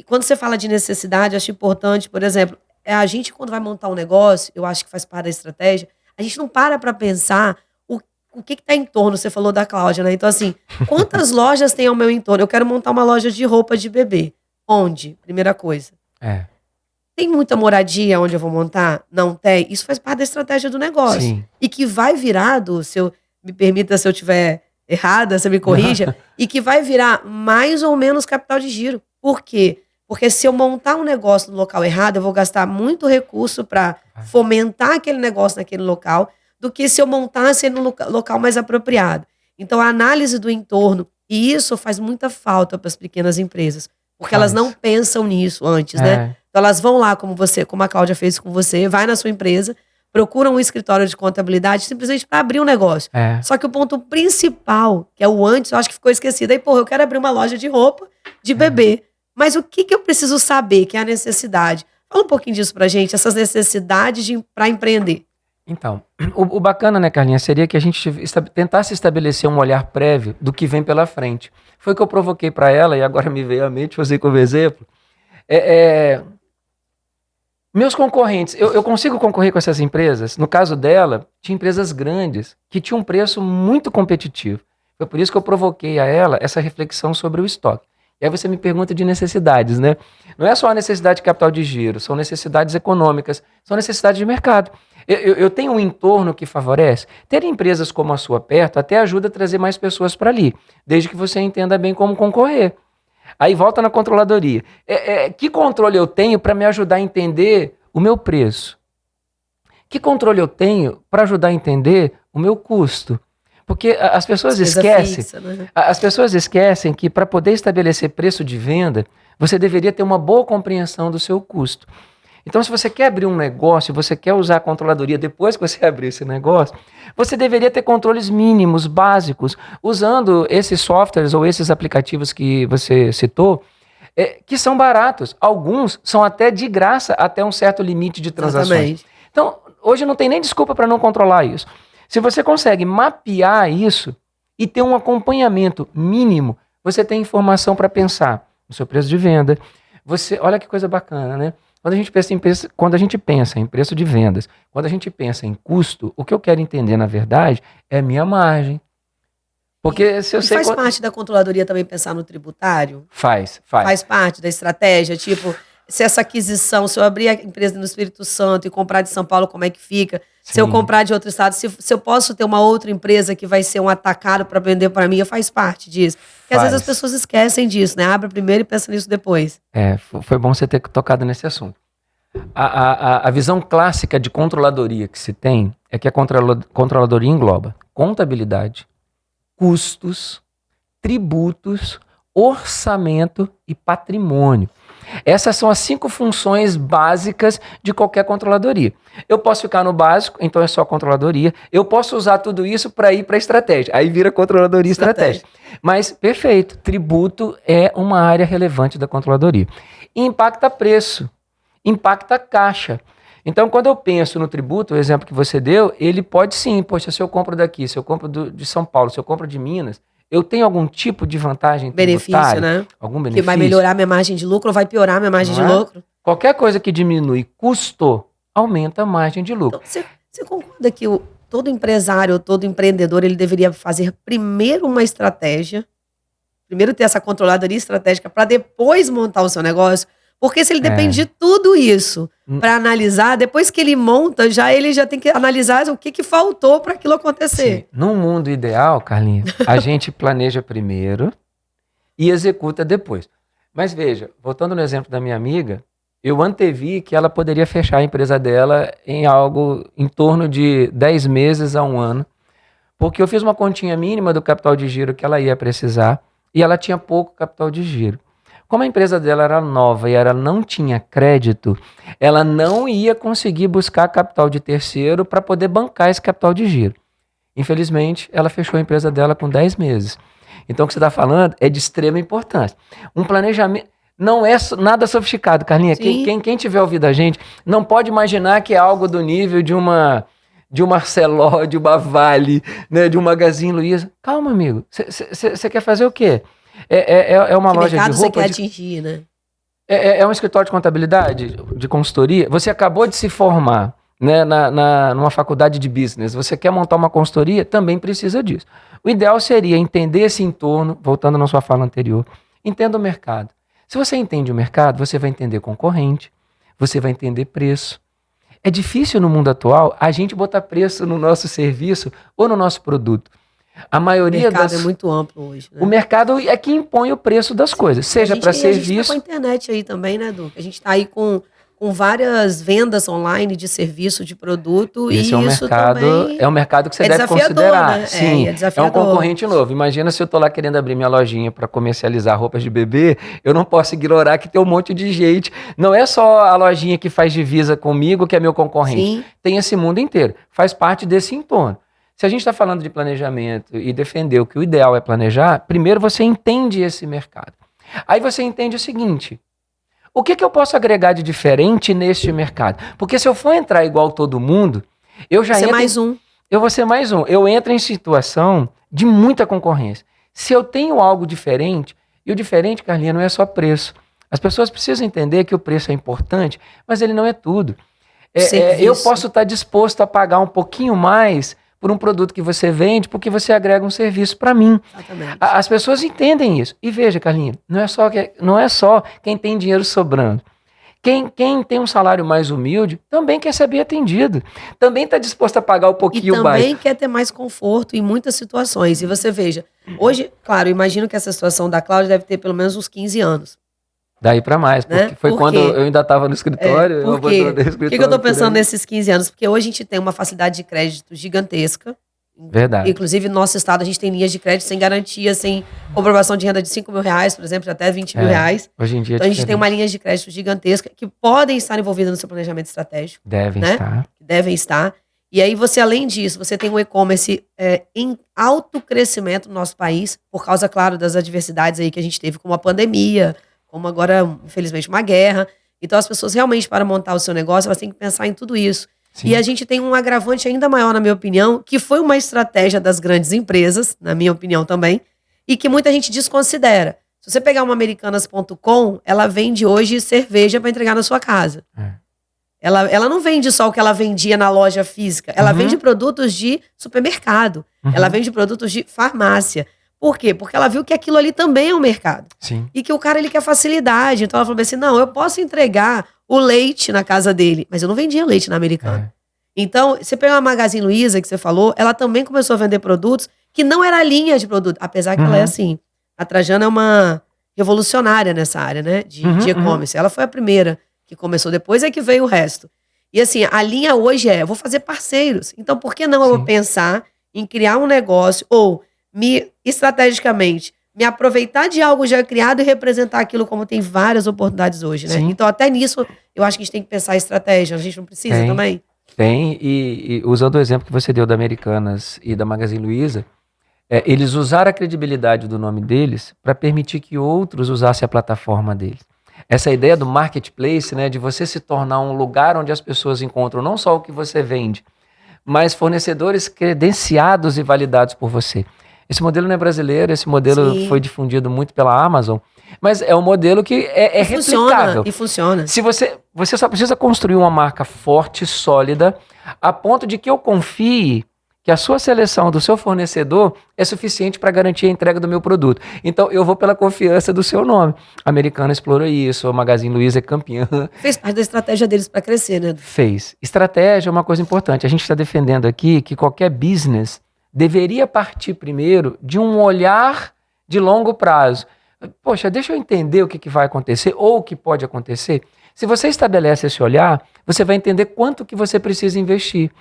quando você fala de necessidade, acho importante, por exemplo, a gente quando vai montar um negócio, eu acho que faz parte da estratégia, a gente não para pensar o que está em torno, você falou da Cláudia, né? Então, assim, quantas lojas tem ao meu entorno? Eu quero montar uma loja de roupa de bebê. Onde? Primeira coisa. Tem muita moradia onde eu vou montar? Não tem. Isso faz parte da estratégia do negócio. Sim. E que vai virar me permita se eu estiver errada, você me corrija, e que vai virar mais ou menos capital de giro. Por quê? Porque se eu montar um negócio no local errado, eu vou gastar muito recurso para fomentar aquele negócio naquele local, do que se eu montasse no local mais apropriado. Então, a análise do entorno, e isso faz muita falta para as pequenas empresas, porque elas não pensam nisso antes, né? Então, elas vão lá, como a Cláudia fez com você, vai na sua empresa, procura um escritório de contabilidade simplesmente para abrir um negócio. Só que o ponto principal, que é o antes, eu acho que ficou esquecido. Aí, eu quero abrir uma loja de roupa de bebê. Mas o que eu preciso saber, que é a necessidade? Fala um pouquinho disso pra gente, essas necessidades para empreender. Então, o bacana, né, Carlinha, seria que a gente tentasse estabelecer um olhar prévio do que vem pela frente. Foi o que eu provoquei para ela, e agora me veio à mente, usei como exemplo. Meus concorrentes, eu consigo concorrer com essas empresas? No caso dela, tinha empresas grandes que tinham um preço muito competitivo. Foi por isso que eu provoquei a ela essa reflexão sobre o estoque. E aí você me pergunta de necessidades, né? Não é só a necessidade de capital de giro, são necessidades econômicas, são necessidades de mercado. Eu tenho um entorno que favorece. Ter empresas como a sua perto até ajuda a trazer mais pessoas para ali, desde que você entenda bem como concorrer. Aí volta na controladoria. Que controle eu tenho para me ajudar a entender o meu preço? Que controle eu tenho para ajudar a entender o meu custo? Porque as pessoas esquecem, fixa, né? As pessoas esquecem que para poder estabelecer preço de venda, você deveria ter uma boa compreensão do seu custo. Então, se você quer abrir um negócio, você quer usar a controladoria depois que você abrir esse negócio, você deveria ter controles mínimos, básicos, usando esses softwares ou esses aplicativos que você citou, que são baratos. Alguns são até de graça, até um certo limite de transações. Exatamente. Então, hoje não tem nem desculpa para não controlar isso. Se você consegue mapear isso e ter um acompanhamento mínimo, você tem informação para pensar no seu preço de venda. Olha que coisa bacana, né? Quando a gente pensa em preço de vendas, quando a gente pensa em custo, o que eu quero entender, na verdade, é minha margem. Porque se eu sei... Faz parte da controladoria também pensar no tributário? Faz. Faz parte da estratégia? Tipo, se essa aquisição, se eu abrir a empresa no Espírito Santo e comprar de São Paulo, como é que fica? Sim. Se eu comprar de outro estado, se eu posso ter uma outra empresa que vai ser um atacado para vender para mim, faz parte disso. Porque às vezes as pessoas esquecem disso, né? Abre primeiro e pensa nisso depois. Foi bom você ter tocado nesse assunto. A visão clássica de controladoria que se tem é que a controladoria engloba contabilidade, custos, tributos, orçamento e patrimônio. Essas são as 5 funções básicas de qualquer controladoria. Eu posso ficar no básico, então é só controladoria. Eu posso usar tudo isso para ir para a estratégia. Aí vira controladoria estratégia. Mas, perfeito, tributo é uma área relevante da controladoria. E impacta preço, impacta caixa. Então, quando eu penso no tributo, o exemplo que você deu, ele pode sim, poxa, se eu compro daqui, se eu compro de São Paulo, se eu compro de Minas, eu tenho algum tipo de vantagem tributária? Benefício, né? Algum benefício? Que vai melhorar minha margem de lucro ou vai piorar minha margem de lucro? Qualquer coisa que diminui custo, aumenta a margem de lucro. Então, você concorda que todo empresário, todo empreendedor, ele deveria fazer primeiro uma estratégia, primeiro ter essa controladoria estratégica para depois montar o seu negócio? Porque se ele depende de tudo isso para analisar, depois que ele monta, ele já tem que analisar o que faltou para aquilo acontecer. Sim. Num mundo ideal, Carlinha, a gente planeja primeiro e executa depois. Mas veja, voltando no exemplo da minha amiga, eu antevi que ela poderia fechar a empresa dela em algo em torno de 10 meses a 1 ano, porque eu fiz uma continha mínima do capital de giro que ela ia precisar e ela tinha pouco capital de giro. Como a empresa dela era nova e ela não tinha crédito, ela não ia conseguir buscar capital de terceiro para poder bancar esse capital de giro. Infelizmente, ela fechou a empresa dela com 10 meses. Então, o que você está falando é de extrema importância. Um planejamento não é nada sofisticado, Carlinha. Quem tiver ouvido a gente não pode imaginar que é algo do nível de uma Arcelor, de uma Vale, né, de um Magazine Luiza. Calma, amigo. Você quer fazer o quê? É uma loja de roupa... Que mercado você quer atingir, né? É um escritório de contabilidade, de consultoria. Você acabou de se formar, né, numa faculdade de business. Você quer montar uma consultoria? Também precisa disso. O ideal seria entender esse entorno, voltando na sua fala anterior, entenda o mercado. Se você entende o mercado, você vai entender concorrente, você vai entender preço. É difícil no mundo atual a gente botar preço no nosso serviço ou no nosso produto. A maioria O mercado é muito amplo hoje, né? O mercado é que impõe o preço das coisas, seja para serviço... A gente tá com a internet aí também, né, Edu? A gente tá aí com várias vendas online de serviço, de produto, e isso também é um mercado que você deve considerar. Né? Sim, é um concorrente novo. Imagina se eu tô lá querendo abrir minha lojinha para comercializar roupas de bebê, eu não posso ignorar que tem um monte de gente. Não é só a lojinha que faz divisa comigo que é meu concorrente. Sim. Tem esse mundo inteiro. Faz parte desse entorno. Se a gente está falando de planejamento e defendeu que o ideal é planejar, primeiro você entende esse mercado. Aí você entende o seguinte: o que eu posso agregar de diferente neste mercado? Porque se eu for entrar igual todo mundo, eu já entro... Eu vou ser mais um. Eu entro em situação de muita concorrência. Se eu tenho algo diferente, e o diferente, Carlinha, não é só preço. As pessoas precisam entender que o preço é importante, mas ele não é tudo. Eu posso estar disposto a pagar um pouquinho mais por um produto que você vende, porque você agrega um serviço para mim. Exatamente. As pessoas entendem isso. E veja, Carlinha, não é só quem tem dinheiro sobrando. Quem tem um salário mais humilde também quer ser bem atendido. Também está disposto a pagar um pouquinho mais. E também quer ter mais conforto em muitas situações. E você veja, hoje, claro, eu imagino que essa situação da Cláudia deve ter pelo menos uns 15 anos. Daí para mais, porque foi quando eu ainda estava no escritório, eu abandonei o escritório. Por que eu estou pensando nesses 15 anos? Porque hoje a gente tem uma facilidade de crédito gigantesca. Verdade. Inclusive, no nosso estado, a gente tem linhas de crédito sem garantia, sem comprovação de renda de R$5 mil, por exemplo, até R$20 mil. Hoje em dia então, a gente tem uma linha de crédito gigantesca que podem estar envolvidas no seu planejamento estratégico. Devem estar. E aí, você, além disso, você tem um e-commerce em alto crescimento no nosso país, por causa, claro, das adversidades aí que a gente teve, como a pandemia, como agora, infelizmente, uma guerra. Então, as pessoas realmente, para montar o seu negócio, elas têm que pensar em tudo isso. Sim. E a gente tem um agravante ainda maior, na minha opinião, que foi uma estratégia das grandes empresas, na minha opinião também, e que muita gente desconsidera. Se você pegar uma Americanas.com, ela vende hoje cerveja para entregar na sua casa. Ela não vende só o que ela vendia na loja física. Ela vende produtos de supermercado. Ela vende produtos de farmácia. Por quê? Porque ela viu que aquilo ali também é um mercado. Sim. E que o cara, ele quer facilidade. Então ela falou assim, não, eu posso entregar o leite na casa dele, mas eu não vendia leite na Americana. Então, você pega a Magazine Luiza, que você falou, ela também começou a vender produtos que não era a linha de produto, apesar que ela é assim. A Trajana é uma revolucionária nessa área, né, de e-commerce. Ela foi a primeira que começou, depois é que veio o resto. E assim, a linha hoje eu vou fazer parceiros. Então, por que não eu vou pensar em criar um negócio ou estrategicamente, me aproveitar de algo já criado e representar aquilo, como tem várias oportunidades hoje, né? Sim. Então, até nisso, eu acho que a gente tem que pensar em estratégia. A gente não precisa também? Tem, e usando o exemplo que você deu da Americanas e da Magazine Luiza, eles usaram a credibilidade do nome deles para permitir que outros usassem a plataforma deles. Essa ideia do marketplace, né, de você se tornar um lugar onde as pessoas encontram não só o que você vende, mas fornecedores credenciados e validados por você. Esse modelo não é brasileiro, esse modelo foi difundido muito pela Amazon, mas é um modelo que é replicável. E funciona. Se você só precisa construir uma marca forte, sólida, a ponto de que eu confie que a sua seleção do seu fornecedor é suficiente para garantir a entrega do meu produto. Então, eu vou pela confiança do seu nome. A Americana explorou isso, a Magazine Luiza é campeã. Fez parte da estratégia deles para crescer, né? Fez. Estratégia é uma coisa importante. A gente está defendendo aqui que qualquer business deveria partir primeiro de um olhar de longo prazo. Poxa, deixa eu entender o que vai acontecer ou o que pode acontecer. Se você estabelece esse olhar, você vai entender quanto que você precisa investir.